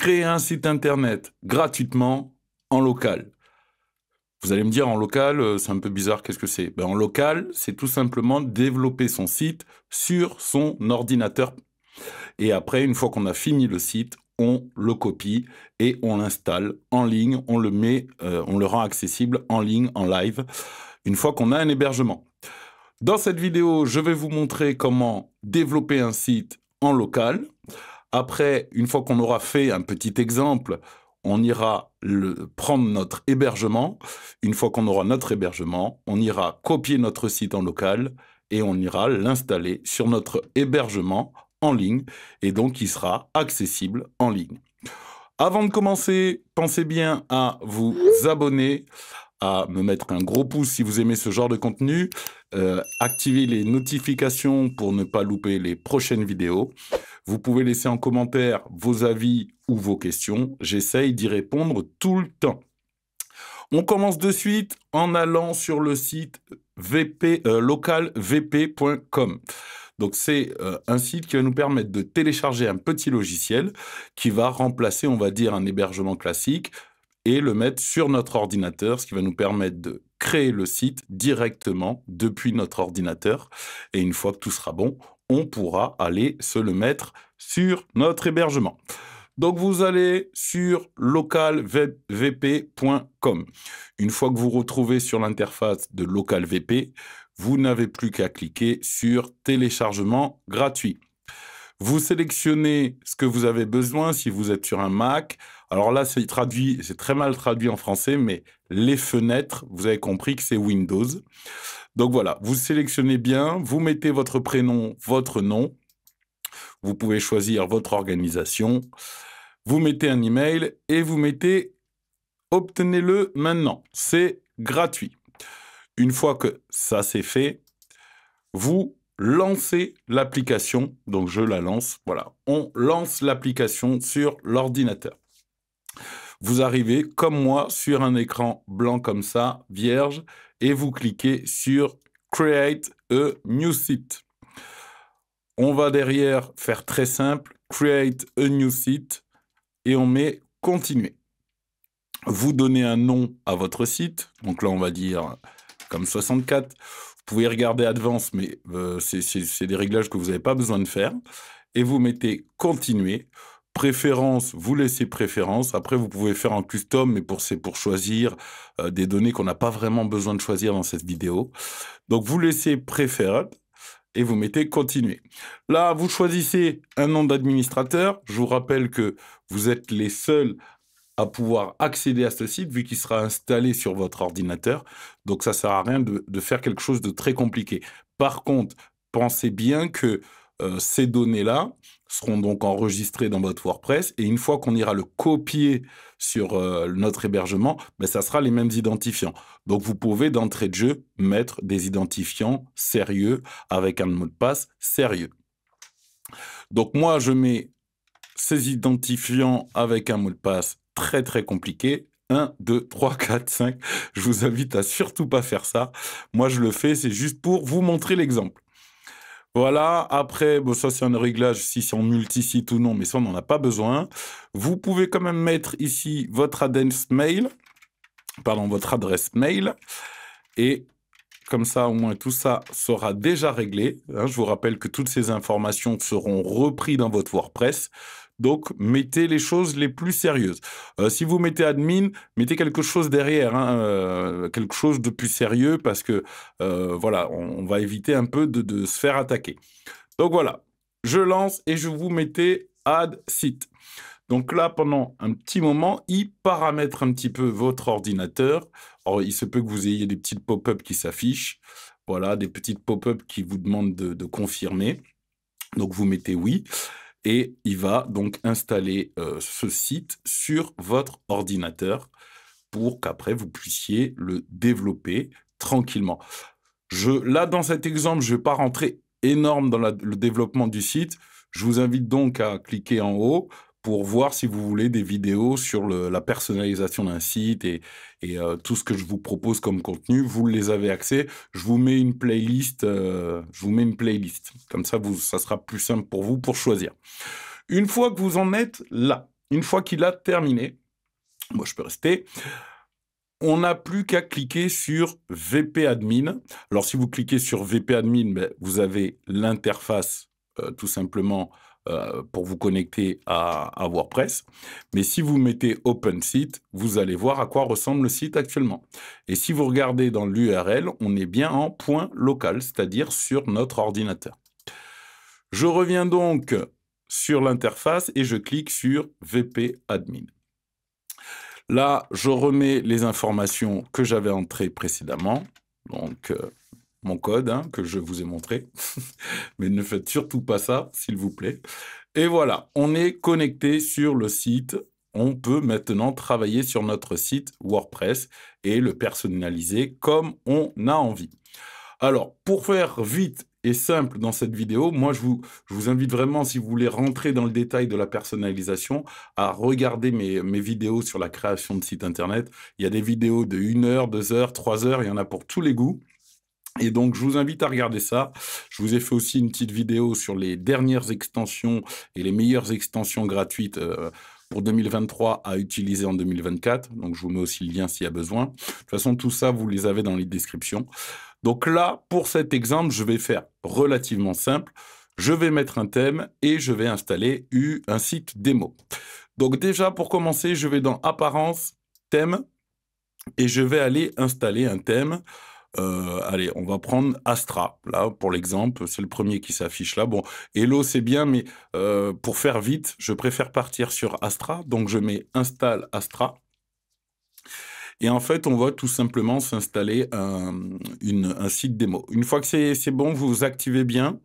créer un site internet gratuitement en local. Vous allez me dire, en local, c'est un peu bizarre, qu'est-ce que c'est? En local, c'est tout simplement développer son site sur son ordinateur. Et après, une fois qu'on a fini le site, on le copie et on l'installe en ligne, on le met, on le rend accessible en ligne, en live, une fois qu'on a un hébergement. Dans cette vidéo, je vais vous montrer comment développer un site en local. Après, une fois qu'on aura fait un petit exemple, on ira prendre notre hébergement. Une fois qu'on aura notre hébergement, on ira copier notre site en local et on ira l'installer sur notre hébergement en ligne. Et donc, il sera accessible en ligne. Avant de commencer, pensez bien à vous abonner, à me mettre un gros pouce si vous aimez ce genre de contenu, activer les notifications pour ne pas louper les prochaines vidéos. Vous pouvez laisser en commentaire vos avis ou vos questions. J'essaye d'y répondre tout le temps. On commence de suite en allant sur le site localvp.com. Donc, c'est un site qui va nous permettre de télécharger un petit logiciel qui va remplacer, on va dire, un hébergement classique et le mettre sur notre ordinateur, ce qui va nous permettre de créer le site directement depuis notre ordinateur. Et une fois que tout sera bon, on pourra aller se le mettre sur notre hébergement. Donc, vous allez sur localvp.com. Une fois que vous retrouvez sur l'interface de localvp, vous n'avez plus qu'à cliquer sur téléchargement gratuit. Vous sélectionnez ce que vous avez besoin si vous êtes sur un Mac. Alors là, c'est très mal traduit en français, mais les fenêtres, vous avez compris que c'est Windows. Donc voilà, vous sélectionnez bien, vous mettez votre prénom, votre nom. Vous pouvez choisir votre organisation. Vous mettez un email et vous mettez « Obtenez-le maintenant ». C'est gratuit. Une fois que ça c'est fait, vous lancez l'application. Donc, je la lance. Voilà, on lance l'application sur l'ordinateur. Vous arrivez, comme moi, sur un écran blanc comme ça, vierge, et vous cliquez sur « Create a new site ». On va derrière faire très simple, « Create a new site » et on met « Continuer ». Vous donnez un nom à votre site. Donc là, on va dire comme 64. Vous pouvez regarder Advanced, mais c'est des réglages que vous n'avez pas besoin de faire. Et vous mettez « Continuer ». Préférence, vous laissez préférence. Après, vous pouvez faire en custom, mais c'est pour choisir des données qu'on n'a pas vraiment besoin de choisir dans cette vidéo. Donc, vous laissez Preferred et vous mettez « Continuer ». Là, vous choisissez un nom d'administrateur. Je vous rappelle que vous êtes les seuls à pouvoir accéder à ce site, vu qu'il sera installé sur votre ordinateur. Donc, ça ne sert à rien de faire quelque chose de très compliqué. Par contre, pensez bien que ces données-là seront donc enregistrées dans votre WordPress et une fois qu'on ira le copier sur notre hébergement, ça sera les mêmes identifiants. Donc, vous pouvez d'entrée de jeu mettre des identifiants sérieux avec un mot de passe sérieux. Donc, moi, je mets ces identifiants avec un mot de passe très, très compliqué. 1, 2, 3, 4, 5. Je vous invite à surtout pas faire ça. Moi, je le fais, c'est juste pour vous montrer l'exemple. Voilà, après, ça c'est un réglage, si c'est en multisite ou non, mais ça on n'en a pas besoin. Vous pouvez quand même mettre ici votre adresse mail, et comme ça, au moins, tout ça sera déjà réglé. Je vous rappelle que toutes ces informations seront reprises dans votre WordPress. Donc, mettez les choses les plus sérieuses. Si vous mettez admin, mettez quelque chose derrière, quelque chose de plus sérieux parce que, voilà, on va éviter un peu de se faire attaquer. Donc, voilà, je lance et je vous mettais add site. Donc là, pendant un petit moment, il paramètre un petit peu votre ordinateur. Alors, il se peut que vous ayez des petites pop-up qui s'affichent. Voilà, des petites pop-up qui vous demandent de confirmer. Donc, vous mettez oui. Et il va donc installer ce site sur votre ordinateur pour qu'après, vous puissiez le développer tranquillement. Là, dans cet exemple, je ne vais pas rentrer énorme dans le développement du site. Je vous invite donc à cliquer en haut pour voir si vous voulez des vidéos sur la personnalisation d'un site et tout ce que je vous propose comme contenu. Vous les avez accès. Je vous mets une playlist. Comme ça, ça sera plus simple pour vous pour choisir. Une fois que vous en êtes là, une fois qu'il a terminé, moi je peux rester, on n'a plus qu'à cliquer sur VP Admin. Alors, si vous cliquez sur VP Admin, ben, vous avez l'interface tout simplement pour vous connecter à WordPress. Mais si vous mettez Open Site, vous allez voir à quoi ressemble le site actuellement. Et si vous regardez dans l'URL, on est bien en point local, c'est-à-dire sur notre ordinateur. Je reviens donc sur l'interface et je clique sur VP Admin. Là, je remets les informations que j'avais entrées précédemment, donc mon code que je vous ai montré, mais ne faites surtout pas ça, s'il vous plaît. Et voilà, on est connecté sur le site. On peut maintenant travailler sur notre site WordPress et le personnaliser comme on a envie. Alors, pour faire vite et simple dans cette vidéo, moi, je vous invite vraiment, si vous voulez rentrer dans le détail de la personnalisation, à regarder mes vidéos sur la création de sites Internet. Il y a des vidéos de 1 heure, 2 heures, 3 heures, il y en a pour tous les goûts. Et donc, je vous invite à regarder ça. Je vous ai fait aussi une petite vidéo sur les dernières extensions et les meilleures extensions gratuites pour 2023 à utiliser en 2024. Donc, je vous mets aussi le lien s'il y a besoin. De toute façon, tout ça, vous les avez dans les descriptions. Donc là, pour cet exemple, je vais faire relativement simple. Je vais mettre un thème et je vais installer un site démo. Donc déjà, pour commencer, je vais dans Apparence, Thème, et je vais aller installer un thème. Allez, on va prendre Astra, là, pour l'exemple. C'est le premier qui s'affiche là. Bon, Hello, c'est bien, mais pour faire vite, je préfère partir sur Astra. Donc, je mets Installe Astra. Et en fait, on va tout simplement s'installer un site démo. Une fois que c'est bon, vous activez bien.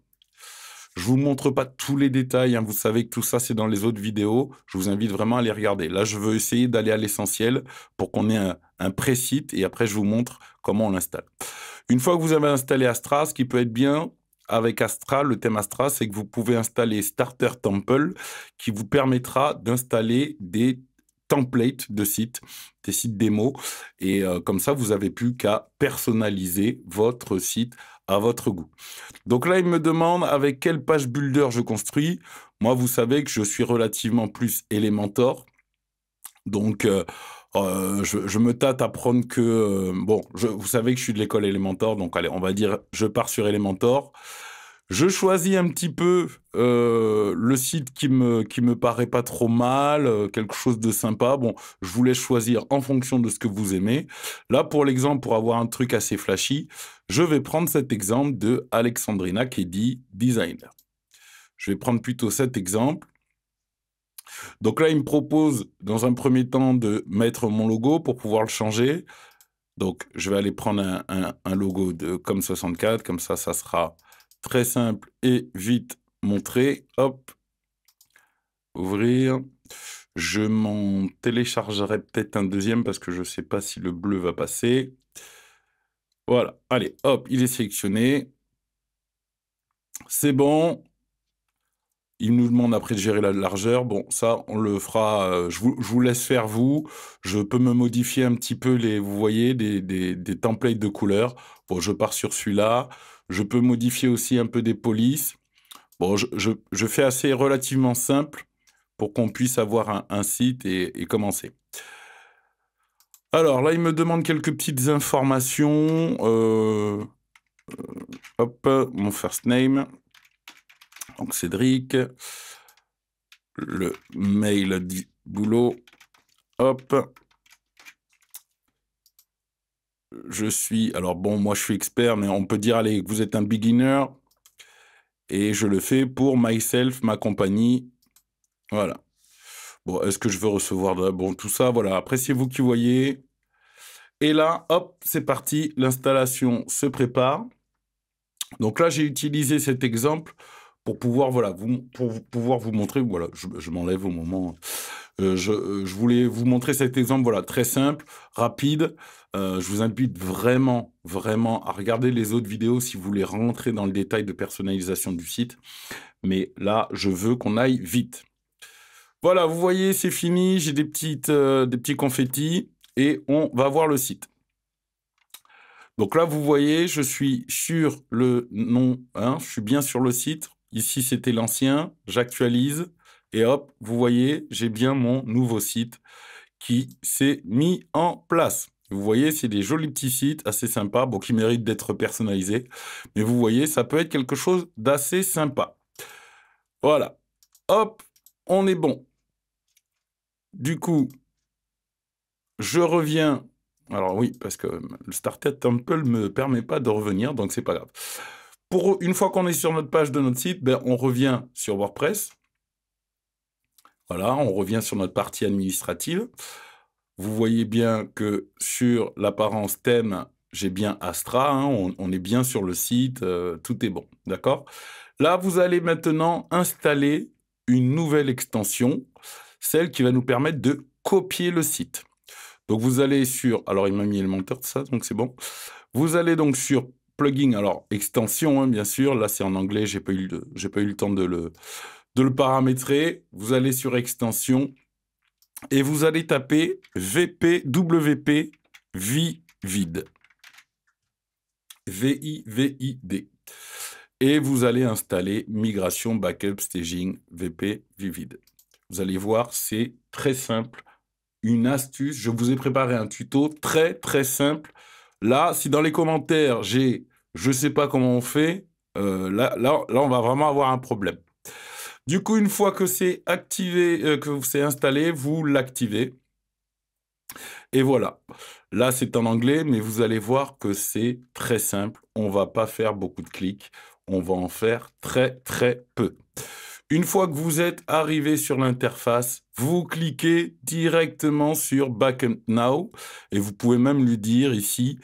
Je vous montre pas tous les détails, vous savez que tout ça, c'est dans les autres vidéos. Je vous invite vraiment à les regarder. Là, je veux essayer d'aller à l'essentiel pour qu'on ait un pré-site et après, je vous montre comment on l'installe. Une fois que vous avez installé Astra, ce qui peut être bien avec Astra, le thème Astra, c'est que vous pouvez installer Starter Temple qui vous permettra d'installer des templates de sites, des sites démo. Et comme ça, vous n'avez plus qu'à personnaliser votre site à votre goût. Donc là, il me demande avec quelle page builder je construis. Moi, vous savez que je suis relativement plus Elementor. Donc, je me tâte à prendre que... bon, vous savez que je suis de l'école Elementor, donc allez, on va dire je pars sur Elementor. Je choisis un petit peu le site qui me paraît pas trop mal, quelque chose de sympa. Bon, je vous laisse choisir en fonction de ce que vous aimez. Là, pour l'exemple, pour avoir un truc assez flashy, je vais prendre cet exemple de Alexandrina qui dit designer. Je vais prendre plutôt cet exemple. Donc là, il me propose dans un premier temps de mettre mon logo pour pouvoir le changer. Donc, je vais aller prendre un logo de Com64, comme ça sera très simple et vite montré. Hop, ouvrir. Je m'en téléchargerai peut-être un deuxième parce que je ne sais pas si le bleu va passer. Voilà, allez, hop, il est sélectionné. C'est bon. Il nous demande après de gérer la largeur. Bon, ça, on le fera. Je vous laisse faire vous. Je peux me modifier un petit peu vous voyez, des templates de couleurs. Bon, je pars sur celui-là. Je peux modifier aussi un peu des polices. Bon, je fais assez relativement simple pour qu'on puisse avoir un site et commencer. Alors là, il me demande quelques petites informations. Hop, mon first name. Donc Cédric, le mail du boulot, hop. Je suis, alors bon, moi je suis expert, mais on peut dire, allez, que vous êtes un beginner. Et je le fais pour myself, ma compagnie. Voilà. Bon, est-ce que je veux recevoir bon, tout ça, voilà. Après, c'est vous qui voyez. Et là, hop, c'est parti. L'installation se prépare. Donc là, j'ai utilisé cet exemple pour pouvoir, voilà, pouvoir vous montrer, voilà, je m'enlève au moment. Je voulais vous montrer cet exemple, voilà, très simple, rapide. Je vous invite vraiment, vraiment à regarder les autres vidéos si vous voulez rentrer dans le détail de personnalisation du site. Mais là, je veux qu'on aille vite. Voilà, vous voyez, c'est fini. J'ai des petits confettis et on va voir le site. Donc là, vous voyez, je suis sur le nom, je suis bien sur le site. Ici, c'était l'ancien. J'actualise. Et hop, vous voyez, j'ai bien mon nouveau site qui s'est mis en place. Vous voyez, c'est des jolis petits sites assez sympas, bon, qui méritent d'être personnalisés. Mais vous voyez, ça peut être quelque chose d'assez sympa. Voilà. Hop, on est bon. Du coup, je reviens. Alors oui, parce que le Starter Temple ne me permet pas de revenir, donc c'est pas grave. Une fois qu'on est sur notre page de notre site, ben, on revient sur WordPress. Voilà, on revient sur notre partie administrative. Vous voyez bien que sur l'apparence thème, j'ai bien Astra, hein, on est bien sur le site, tout est bon, d'accord? Là, vous allez maintenant installer une nouvelle extension, celle qui va nous permettre de copier le site. Donc, vous allez sur... Alors, il m'a mis Elementor, ça, donc c'est bon. Vous allez donc sur plugin, alors extension, hein, bien sûr. Là, c'est en anglais, j'ai pas eu le temps de le paramétrer. Vous allez sur extension et vous allez taper WP Vivid. V-I-V-I-D. Et vous allez installer migration, backup, staging, VP Vivid. Vous allez voir, c'est très simple. Une astuce, je vous ai préparé un tuto très très simple. Là, si dans les commentaires, j'ai « je sais pas comment on fait », là, on va vraiment avoir un problème. Du coup, une fois que c'est activé, que c'est installé, vous l'activez. Et voilà. Là, c'est en anglais, mais vous allez voir que c'est très simple. On ne va pas faire beaucoup de clics. On va en faire très, très peu. Une fois que vous êtes arrivé sur l'interface, vous cliquez directement sur Backup Now et vous pouvez même lui dire ici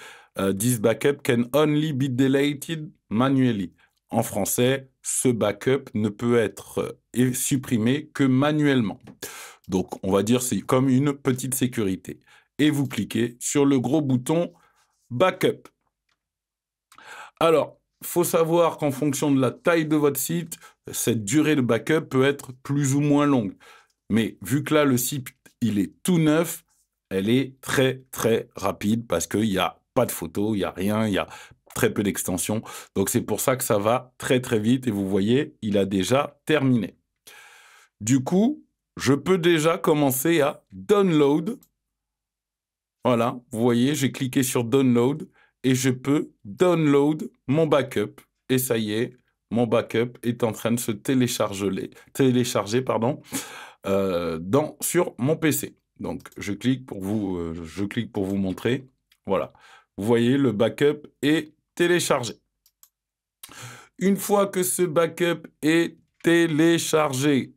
This backup can only be deleted manually. En français, ce backup ne peut être supprimé que manuellement. Donc, on va dire c'est comme une petite sécurité. Et vous cliquez sur le gros bouton Backup. Alors, il faut savoir qu'en fonction de la taille de votre site, cette durée de backup peut être plus ou moins longue. Mais vu que là, le site, il est tout neuf, elle est très, très rapide parce qu'il n'y a pas de photos, il n'y a rien, il y a très peu d'extensions. Donc, c'est pour ça que ça va très, très vite. Et vous voyez, il a déjà terminé. Du coup, je peux déjà commencer à download. Voilà, vous voyez, j'ai cliqué sur download et je peux download mon backup. Et ça y est, mon backup est en train de se télécharger sur mon PC. Donc, je clique pour vous montrer. Voilà, vous voyez, le backup est téléchargé. Une fois que ce backup est téléchargé,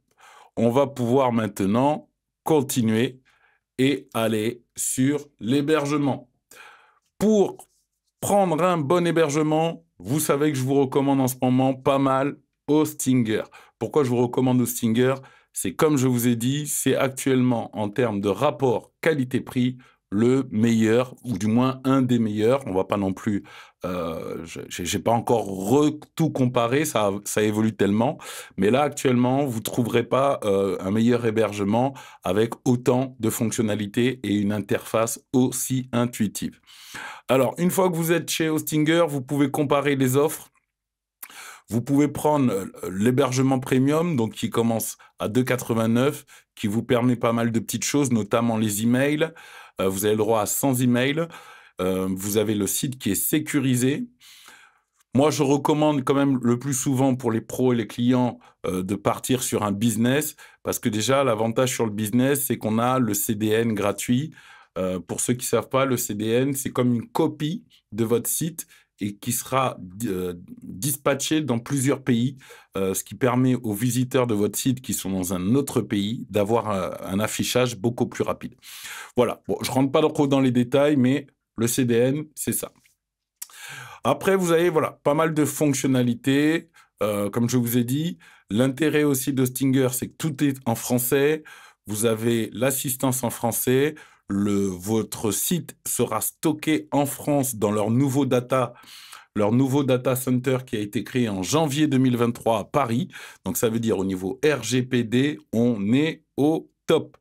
on va pouvoir maintenant continuer et aller sur l'hébergement. Pour prendre un bon hébergement, vous savez que je vous recommande en ce moment pas mal Hostinger. Pourquoi je vous recommande Hostinger? C'est comme je vous ai dit, c'est actuellement en termes de rapport qualité-prix le meilleur, ou du moins un des meilleurs. On va pas non plus, j'ai pas encore tout comparé, ça évolue tellement. Mais là, actuellement, vous trouverez pas un meilleur hébergement avec autant de fonctionnalités et une interface aussi intuitive. Alors, une fois que vous êtes chez Hostinger, vous pouvez comparer les offres. Vous pouvez prendre l'hébergement premium, donc qui commence à 2,89, qui vous permet pas mal de petites choses, notamment les emails. Vous avez le droit à 100 emails. Vous avez le site qui est sécurisé. Moi, je recommande quand même le plus souvent pour les pros et les clients de partir sur un business, parce que déjà, l'avantage sur le business, c'est qu'on a le CDN gratuit. Pour ceux qui ne savent pas, le CDN, c'est comme une copie de votre site et qui sera dispatché dans plusieurs pays, ce qui permet aux visiteurs de votre site qui sont dans un autre pays d'avoir un affichage beaucoup plus rapide. Voilà, bon, je ne rentre pas trop dans les détails, mais le CDN, c'est ça. Après, vous avez voilà, pas mal de fonctionnalités, comme je vous ai dit. L'intérêt aussi d'Hostinger, c'est que tout est en français. Vous avez l'assistance en français. Votre site sera stocké en France dans leur nouveau data center qui a été créé en janvier 2023 à Paris. Donc, ça veut dire au niveau RGPD, on est au top.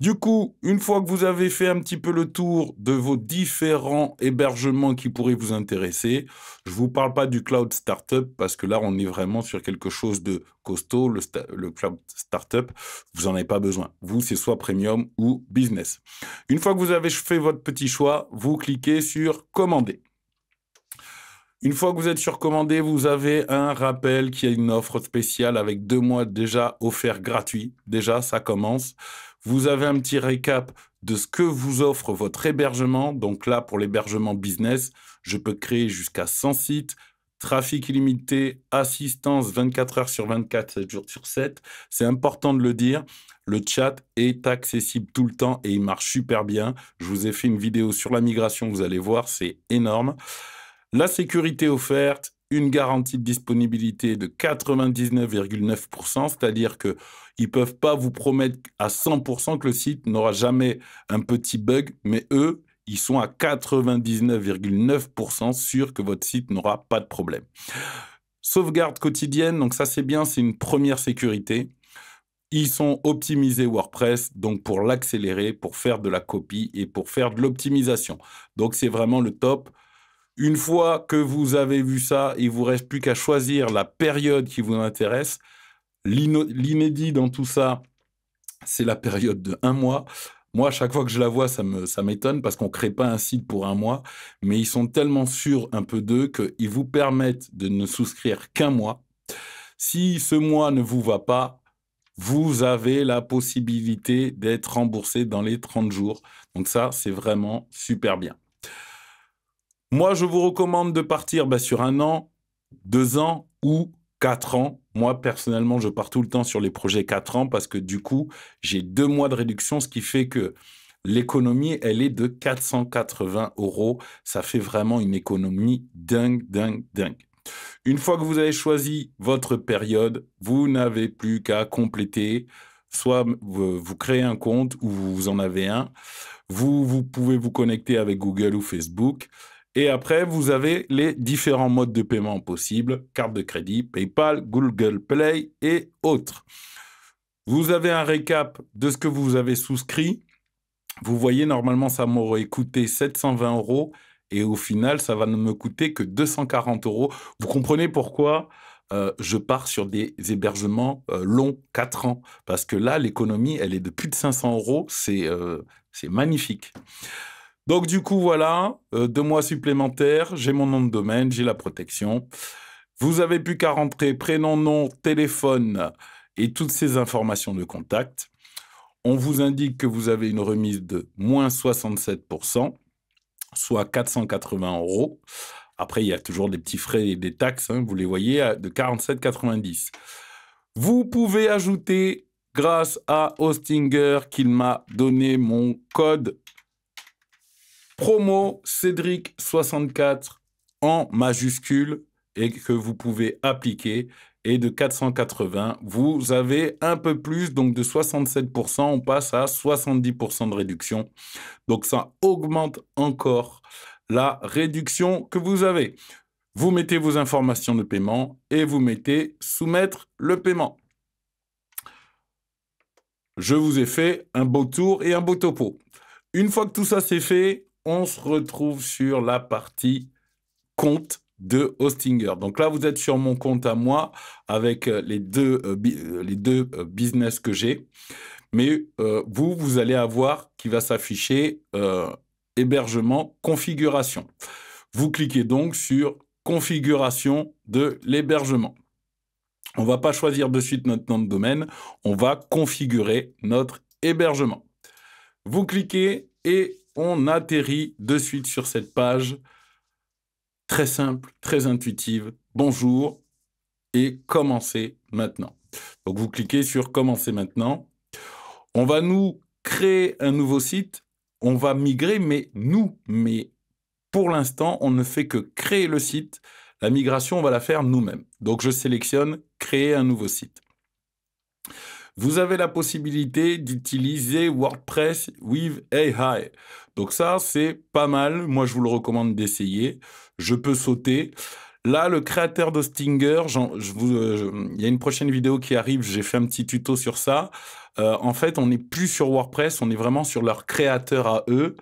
Du coup, une fois que vous avez fait un petit peu le tour de vos différents hébergements qui pourraient vous intéresser, je vous parle pas du cloud startup parce que là, on est vraiment sur quelque chose de costaud. Le cloud startup, vous en avez pas besoin. Vous, c'est soit premium ou business. Une fois que vous avez fait votre petit choix, vous cliquez sur commander. Une fois que vous êtes sur commandé, vous avez un rappel qui a une offre spéciale avec 2 mois déjà offerts gratuits. Déjà, ça commence. Vous avez un petit récap de ce que vous offre votre hébergement. Donc là, pour l'hébergement business, je peux créer jusqu'à 100 sites, trafic illimité, assistance 24 heures sur 24, 7 jours sur 7. C'est important de le dire. Le chat est accessible tout le temps et il marche super bien. Je vous ai fait une vidéo sur la migration, vous allez voir, c'est énorme. La sécurité offerte, une garantie de disponibilité de 99,9%, c'est-à-dire qu'ils ne peuvent pas vous promettre à 100% que le site n'aura jamais un petit bug, mais eux, ils sont à 99,9% sûrs que votre site n'aura pas de problème. Sauvegarde quotidienne, donc ça c'est bien, c'est une première sécurité. Ils sont optimisés WordPress, donc pour l'accélérer, pour faire de la copie et pour faire de l'optimisation. Donc c'est vraiment le top. Une fois que vous avez vu ça, il vous reste plus qu'à choisir la période qui vous intéresse. L'inédit dans tout ça, c'est la période de 1 mois. Moi, à chaque fois que je la vois, ça m'étonne parce qu'on ne crée pas un site pour 1 mois, mais ils sont tellement sûrs un peu d'eux qu'ils vous permettent de ne souscrire qu'1 mois. Si ce mois ne vous va pas, vous avez la possibilité d'être remboursé dans les 30 jours. Donc ça, c'est vraiment super bien. Moi, je vous recommande de partir sur 1 an, 2 ans ou 4 ans. Moi, personnellement, je pars tout le temps sur les projets 4 ans parce que du coup, j'ai 2 mois de réduction, ce qui fait que l'économie, elle est de 480 €. Ça fait vraiment une économie dingue, dingue, dingue. Une fois que vous avez choisi votre période, vous n'avez plus qu'à compléter. Soit vous créez un compte ou vous en avez un. Vous pouvez vous connecter avec Google ou Facebook. Et après, vous avez les différents modes de paiement possibles, carte de crédit, PayPal, Google Play et autres. Vous avez un récap de ce que vous avez souscrit. Vous voyez, normalement, ça m'aurait coûté 720 € et au final, ça va ne me coûter que 240 €. Vous comprenez pourquoi je pars sur des hébergements longs, 4 ans. Parce que là, l'économie, elle est de plus de 500 €. C'est magnifique. Donc, du coup, voilà, 2 mois supplémentaires, j'ai mon nom de domaine, j'ai la protection. Vous avez plus qu'à rentrer prénom, nom, téléphone et toutes ces informations de contact. On vous indique que vous avez une remise de moins 67%, soit 480 €. Après, il y a toujours des petits frais et des taxes, hein, vous les voyez, de 47,90 €. Vous pouvez ajouter, grâce à Hostinger, qu'il m'a donné mon code promo Cédric64 en majuscule et que vous pouvez appliquer. Et de 480, vous avez un peu plus, donc de 67%, on passe à 70% de réduction. Donc ça augmente encore la réduction que vous avez. Vous mettez vos informations de paiement et vous mettez soumettre le paiement. Je vous ai fait un beau tour et un beau topo. Une fois que tout ça c'est fait, on se retrouve sur la partie compte de Hostinger. Donc là, vous êtes sur mon compte à moi avec les deux business que j'ai. Mais vous allez avoir qui va s'afficher hébergement, configuration. Vous cliquez donc sur configuration de l'hébergement. On ne va pas choisir de suite notre nom de domaine, on va configurer notre hébergement. Vous cliquez et on atterrit de suite sur cette page très simple, très intuitive. Bonjour et commencez maintenant. Donc vous cliquez sur commencer maintenant. On va nous créer un nouveau site. On va migrer, mais pour l'instant, on ne fait que créer le site. La migration, on va la faire nous-mêmes. Donc je sélectionne créer un nouveau site. Vous avez la possibilité d'utiliser WordPress with AI. Donc ça, c'est pas mal. Moi, je vous le recommande d'essayer. Je peux sauter. Là, le créateur d'Hostinger, il y a une prochaine vidéo qui arrive, j'ai fait un petit tuto sur ça. En fait, on n'est plus sur WordPress, on est vraiment sur leur créateur à eux.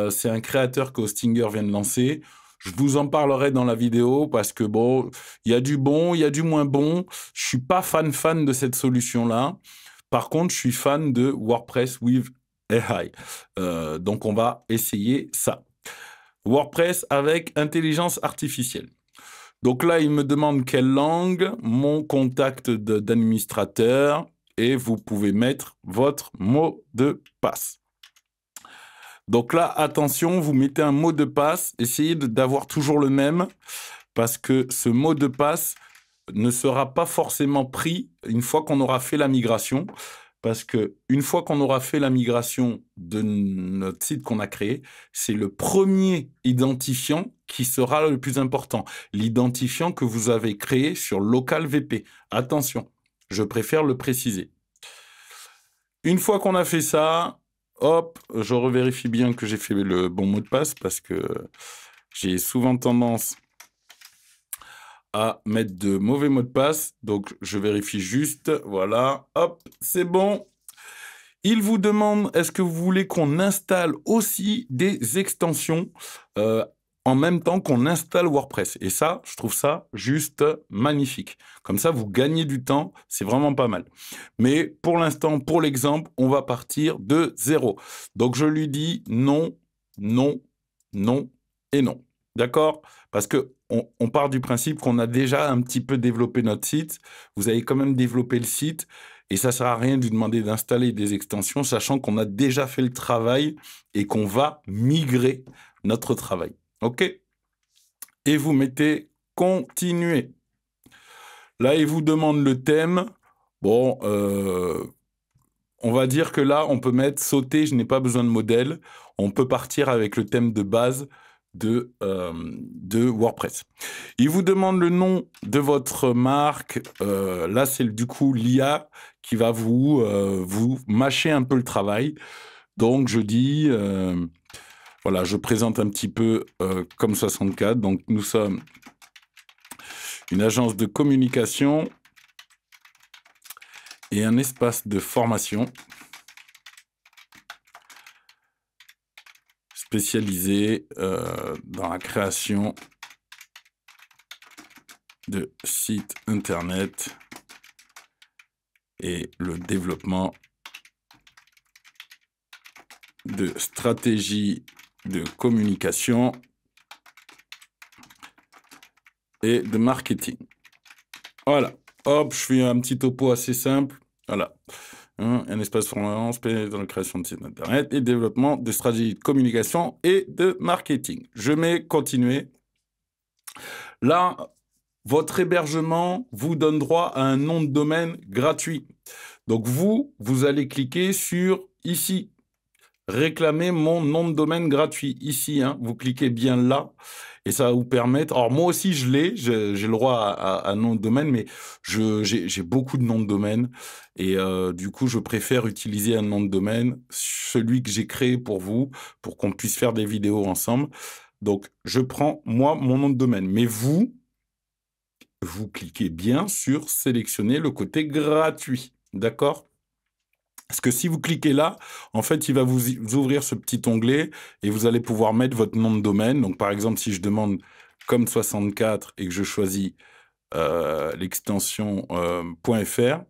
C'est un créateur que Hostinger vient de lancer. Je vous en parlerai dans la vidéo parce que bon, il y a du bon, il y a du moins bon. Je suis pas fan de cette solution-là. Par contre, je suis fan de WordPress with AI. Donc, on va essayer ça. WordPress avec intelligence artificielle. Donc là, il me demande quelle langue, mon contact d'administrateur, et vous pouvez mettre votre mot de passe. Donc là, attention, vous mettez un mot de passe, essayez d'avoir toujours le même, parce que ce mot de passe ne sera pas forcément pris une fois qu'on aura fait la migration, parce que une fois qu'on aura fait la migration de notre site qu'on a créé, c'est le premier identifiant qui sera le plus important, l'identifiant que vous avez créé sur LocalVP. Attention, je préfère le préciser. Une fois qu'on a fait ça, hop, je revérifie bien que j'ai fait le bon mot de passe parce que j'ai souvent tendance à mettre de mauvais mots de passe. Donc, je vérifie juste. Voilà, hop, c'est bon. Il vous demande, est-ce que vous voulez qu'on installe aussi des extensions en même temps qu'on installe WordPress? Et ça, je trouve ça juste magnifique. Comme ça, vous gagnez du temps, c'est vraiment pas mal. Mais pour l'instant, pour l'exemple, on va partir de 0. Donc, je lui dis non, non, non et non. D'accord? Parce que on part du principe qu'on a déjà un petit peu développé notre site. Vous avez quand même développé le site. Et ça ne sert à rien de lui demander d'installer des extensions, sachant qu'on a déjà fait le travail et qu'on va migrer notre travail. OK? Et vous mettez « Continuer ». Là, il vous demande le thème. Bon, on va dire que là, on peut mettre « Sauter, je n'ai pas besoin de modèle ». On peut partir avec le thème de base de WordPress. Il vous demande le nom de votre marque. Là, c'est du coup l'IA qui va vous mâcher un peu le travail. Donc, je dis, voilà, je présente un petit peu comme 64. Donc, nous sommes une agence de communication et un espace de formation spécialisé dans la création de sites internet et le développement de stratégies de communication et de marketing. Voilà. Hop, je fais un petit topo assez simple. Voilà. Un espace de formation dans la création de sites internet et développement de stratégies de communication et de marketing. Je mets continuer. Là, votre hébergement vous donne droit à un nom de domaine gratuit. Donc, vous allez cliquer sur ici. Réclamer mon nom de domaine gratuit. Ici, hein, vous cliquez bien là. Et ça va vous permettre... Alors, moi aussi, j'ai le droit à nom de domaine, mais j'ai beaucoup de noms de domaine. Et du coup, je préfère utiliser un nom de domaine, celui que j'ai créé pour vous, pour qu'on puisse faire des vidéos ensemble. Donc, je prends, moi, mon nom de domaine. Mais vous cliquez bien sur sélectionner le côté gratuit. D'accord ? Parce que si vous cliquez là, en fait, il va vous ouvrir ce petit onglet et vous allez pouvoir mettre votre nom de domaine. Donc, par exemple, si je demande comme 64 et que je choisis l'extension .fr,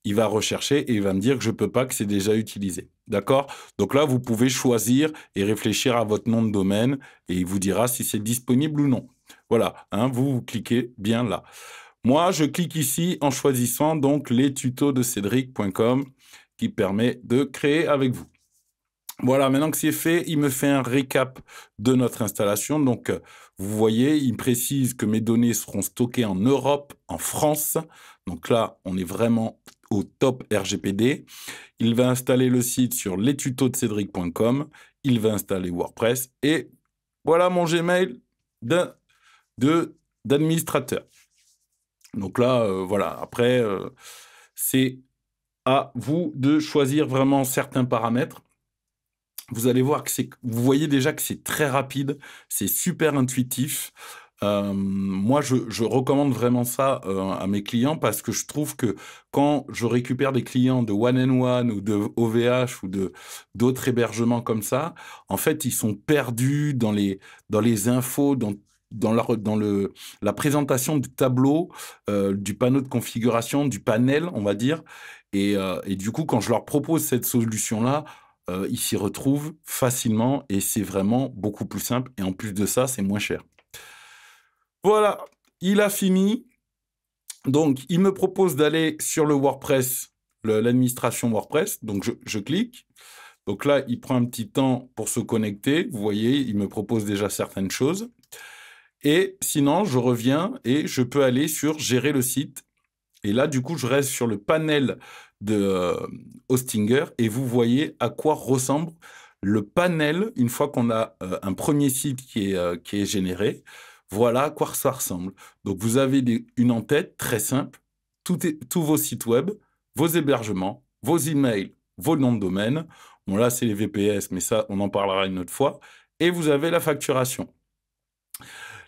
il va rechercher et il va me dire que je ne peux pas, que c'est déjà utilisé. D'accord? Donc là, vous pouvez choisir et réfléchir à votre nom de domaine et il vous dira si c'est disponible ou non. Voilà, hein, vous cliquez bien là. Moi, je clique ici en choisissant donc les tutos de Cédric.com qui permet de créer avec vous. Voilà, maintenant que c'est fait, il me fait un récap de notre installation. Donc, vous voyez, il précise que mes données seront stockées en Europe, en France. Donc là, on est vraiment au top RGPD. Il va installer le site sur lestutos-de-cédric.com. Il va installer WordPress. Et voilà mon Gmail d'administrateur. Donc là, voilà, après, c'est à vous de choisir vraiment certains paramètres. Vous allez voir que vous voyez déjà que c'est très rapide, c'est super intuitif. Moi, je recommande vraiment ça à mes clients parce que je trouve que quand je récupère des clients de One and One ou de OVH ou de d'autres hébergements comme ça, en fait, ils sont perdus dans les infos, dans la présentation du tableau, du panneau de configuration, du panel, on va dire. Et du coup, quand je leur propose cette solution-là, ils s'y retrouvent facilement et c'est vraiment beaucoup plus simple. Et en plus de ça, c'est moins cher. Voilà, il a fini. Donc, il me propose d'aller sur le WordPress, l'administration WordPress. Donc, je clique. Donc là, il prend un petit temps pour se connecter. Vous voyez, il me propose déjà certaines choses. Et sinon, je reviens et je peux aller sur gérer le site. Et là, du coup, je reste sur le panel de Hostinger et vous voyez à quoi ressemble le panel une fois qu'on a un premier site qui est généré. Voilà à quoi ça ressemble. Donc, vous avez une en-tête très simple, tous vos sites web, vos hébergements, vos emails, vos noms de domaine. Bon, là, c'est les VPS, mais ça, on en parlera une autre fois. Et vous avez la facturation.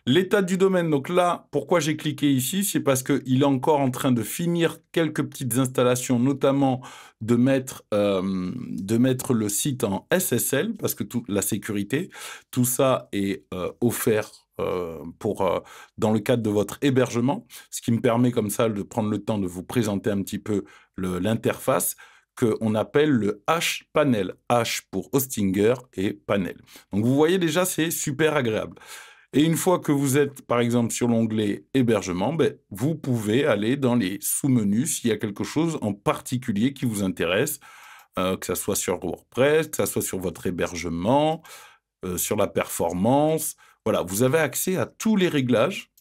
L'état du domaine, donc là, pourquoi j'ai cliqué ici, c'est parce qu'il est encore en train de finir quelques petites installations, notamment de mettre le site en SSL, parce que la sécurité, tout ça est offert dans le cadre de votre hébergement, ce qui me permet comme ça de prendre le temps de vous présenter un petit peu l'interface qu'on appelle le H-Panel. H pour Hostinger et Panel. Donc vous voyez déjà, c'est super agréable. Et une fois que vous êtes, par exemple, sur l'onglet hébergement, vous pouvez aller dans les sous-menus s'il y a quelque chose en particulier qui vous intéresse, que ça soit sur WordPress, que ça soit sur votre hébergement, sur la performance. Voilà, vous avez accès à tous les réglages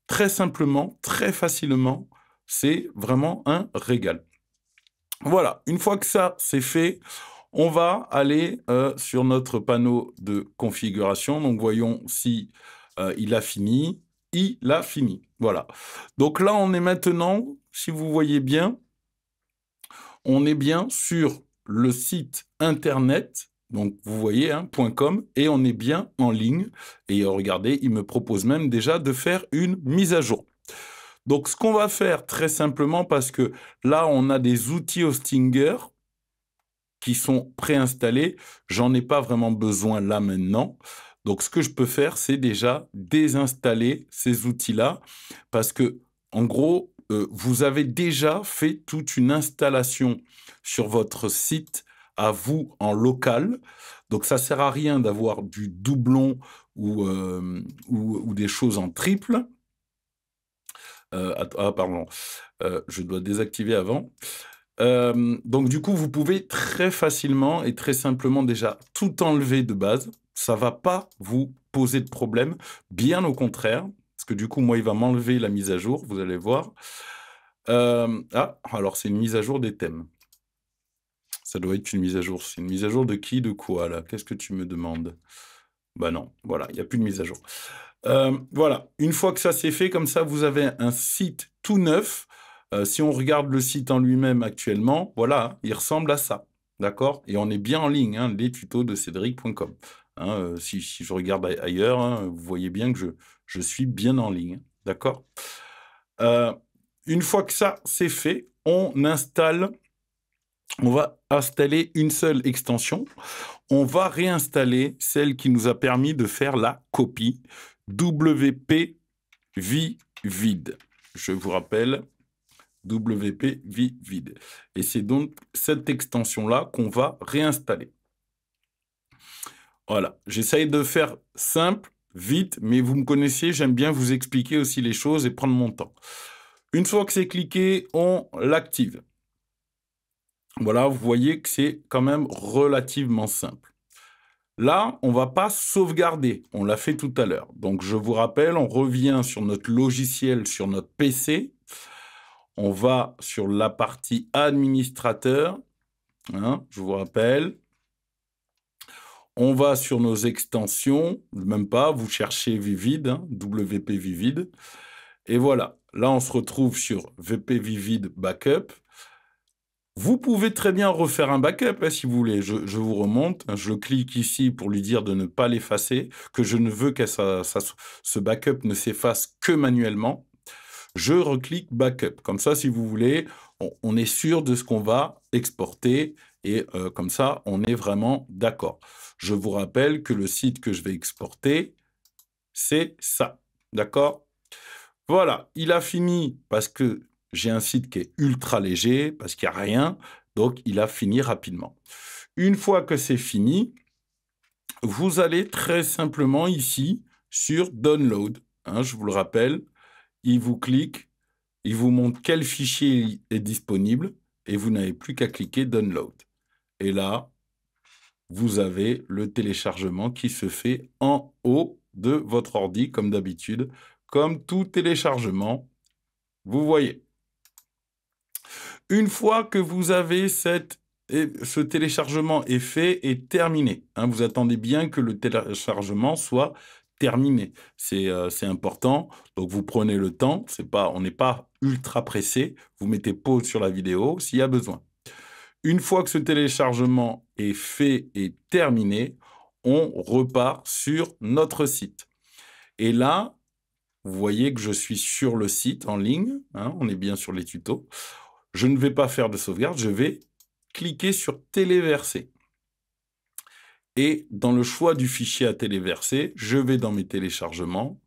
très simplement, très facilement. C'est vraiment un régal. Voilà, une fois que ça, c'est fait, on va aller sur notre panneau de configuration. Donc, voyons si il a fini. Il a fini. Voilà. Donc là, on est maintenant, si vous voyez bien, on est bien sur le site internet. Donc, vous voyez, hein, .com, et on est bien en ligne. Et regardez, il me propose même déjà de faire une mise à jour. Donc, ce qu'on va faire très simplement, parce que là, on a des outils Hostinger qui sont préinstallés. J'en ai pas vraiment besoin là maintenant. Donc, ce que je peux faire, c'est déjà désinstaller ces outils-là parce que, en gros, vous avez déjà fait toute une installation sur votre site à vous en local. Donc, ça sert à rien d'avoir du doublon ou des choses en triple. Pardon, je dois désactiver avant. Donc, du coup, vous pouvez très facilement et très simplement déjà tout enlever de base. Ça va pas vous poser de problème, bien au contraire, parce que du coup, moi, il va m'enlever la mise à jour, vous allez voir. Alors c'est une mise à jour des thèmes. Ça doit être une mise à jour. C'est une mise à jour de qui, de quoi, là? Qu'est-ce que tu me demandes? Bah non, voilà, il n'y a plus de mise à jour. Voilà, une fois que ça c'est fait, comme ça, vous avez un site tout neuf. Si on regarde le site en lui-même actuellement, voilà, il ressemble à ça, d'accord? Et on est bien en ligne, hein, les tutos de cédric.com. Hein, si je regarde ailleurs, hein, vous voyez bien que je suis bien en ligne, d'accord? Une fois que ça c'est fait, on va installer une seule extension. On va réinstaller celle qui nous a permis de faire la copie WP Vivid. Je vous rappelle, WP Vivid. Et c'est donc cette extension-là qu'on va réinstaller. Voilà, j'essaye de faire simple, vite, mais vous me connaissez, j'aime bien vous expliquer aussi les choses et prendre mon temps. Une fois que c'est cliqué, on l'active. Voilà, vous voyez que c'est quand même relativement simple. Là, on ne va pas sauvegarder, on l'a fait tout à l'heure. Donc, je vous rappelle, on revient sur notre logiciel, sur notre PC. On va sur la partie administrateur, hein, je vous rappelle. On va sur nos extensions, même pas, vous cherchez Vivid, hein, WP Vivid. Et voilà, là, on se retrouve sur VP Vivid Backup. Vous pouvez très bien refaire un backup hein, si vous voulez. Je vous remonte, je clique ici pour lui dire de ne pas l'effacer, que je ne veux que ce backup ne s'efface que manuellement. Je reclique backup. Comme ça, si vous voulez, on est sûr de ce qu'on va exporter et comme ça, on est vraiment d'accord. Je vous rappelle que le site que je vais exporter, c'est ça. D'accord? Voilà, il a fini parce que j'ai un site qui est ultra léger, parce qu'il n'y a rien, donc il a fini rapidement. Une fois que c'est fini, vous allez très simplement ici sur Download. Hein, je vous le rappelle, il vous clique, il vous montre quel fichier est disponible et vous n'avez plus qu'à cliquer Download. Et là, vous avez le téléchargement qui se fait en haut de votre ordi, comme d'habitude, comme tout téléchargement. Vous voyez. Une fois que vous avez ce téléchargement est fait et terminé, hein, vous attendez bien que le téléchargement soit terminé. C'est important. Donc, vous prenez le temps. On n'est pas ultra pressé. Vous mettez pause sur la vidéo s'il y a besoin. Une fois que ce téléchargement est fait et terminé, on repart sur notre site. Et là, vous voyez que je suis sur le site en ligne. Hein, on est bien sur les tutos. Je ne vais pas faire de sauvegarde, je vais cliquer sur téléverser. Et dans le choix du fichier à téléverser, je vais dans mes téléchargements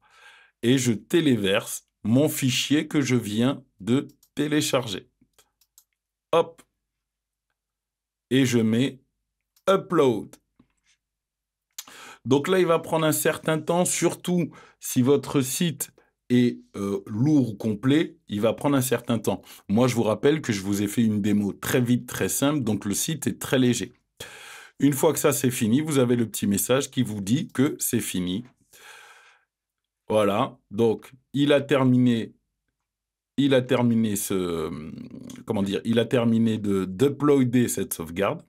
et je téléverse mon fichier que je viens de télécharger. Hop. Et je mets upload. Donc là, il va prendre un certain temps, surtout si votre site est lourd ou complet, il va prendre un certain temps. Moi, je vous rappelle que je vous ai fait une démo très vite, très simple, donc le site est très léger. Une fois que ça, c'est fini, vous avez le petit message qui vous dit que c'est fini. Voilà, donc il a terminé d'uploader cette sauvegarde.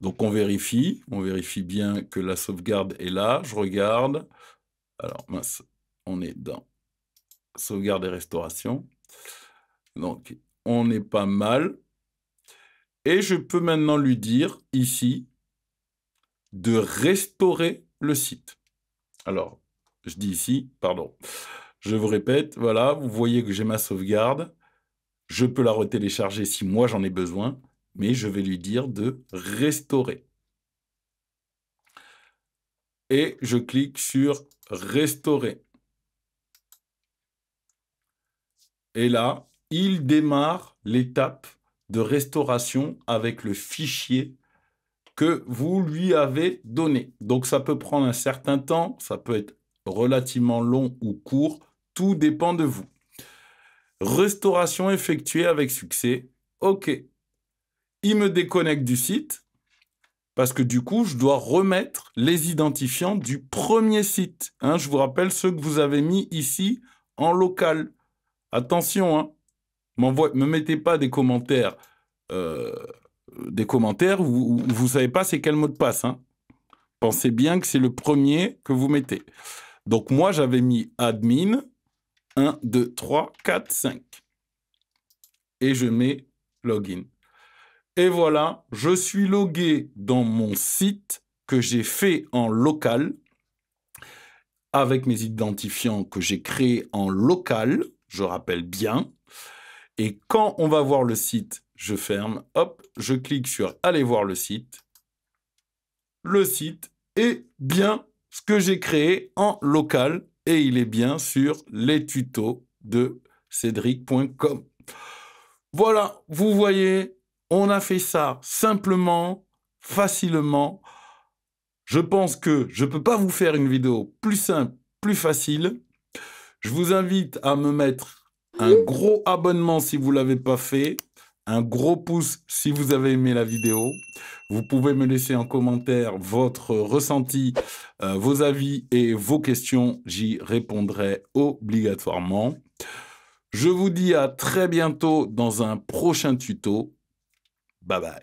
Donc on vérifie bien que la sauvegarde est là. Je regarde. Alors mince, on est dans sauvegarde et restauration. Donc on est pas mal. Et je peux maintenant lui dire ici de restaurer le site. Alors, je dis ici, pardon. Je vous répète, voilà, vous voyez que j'ai ma sauvegarde. Je peux la retélécharger si moi j'en ai besoin, mais je vais lui dire de restaurer. Et je clique sur restaurer. Et là, il démarre l'étape de restauration avec le fichier que vous lui avez donné. Donc ça peut prendre un certain temps, ça peut être relativement long ou court, tout dépend de vous. Restauration effectuée avec succès. OK. Il me déconnecte du site parce que du coup, je dois remettre les identifiants du premier site. Hein, je vous rappelle ceux que vous avez mis ici en local. Attention, hein, me mettez pas des commentaires où vous ne savez pas c'est quel mot de passe. Hein. Pensez bien que c'est le premier que vous mettez. Donc moi, j'avais mis admin 1, 2, 3, 4, 5. Et je mets login. Et voilà, je suis logué dans mon site que j'ai fait en local avec mes identifiants que j'ai créés en local, je rappelle bien. Et quand on va voir le site, je ferme, hop, je clique sur aller voir le site. Le site est bien ce que j'ai créé en local et il est bien sur les tutos de cédric.com. Voilà, vous voyez, on a fait ça simplement, facilement. Je pense que je ne peux pas vous faire une vidéo plus simple, plus facile. Je vous invite à me mettre un gros abonnement si vous ne l'avez pas fait, un gros pouce si vous avez aimé la vidéo. Vous pouvez me laisser en commentaire votre ressenti, vos avis et vos questions. J'y répondrai obligatoirement. Je vous dis à très bientôt dans un prochain tuto. Bye bye.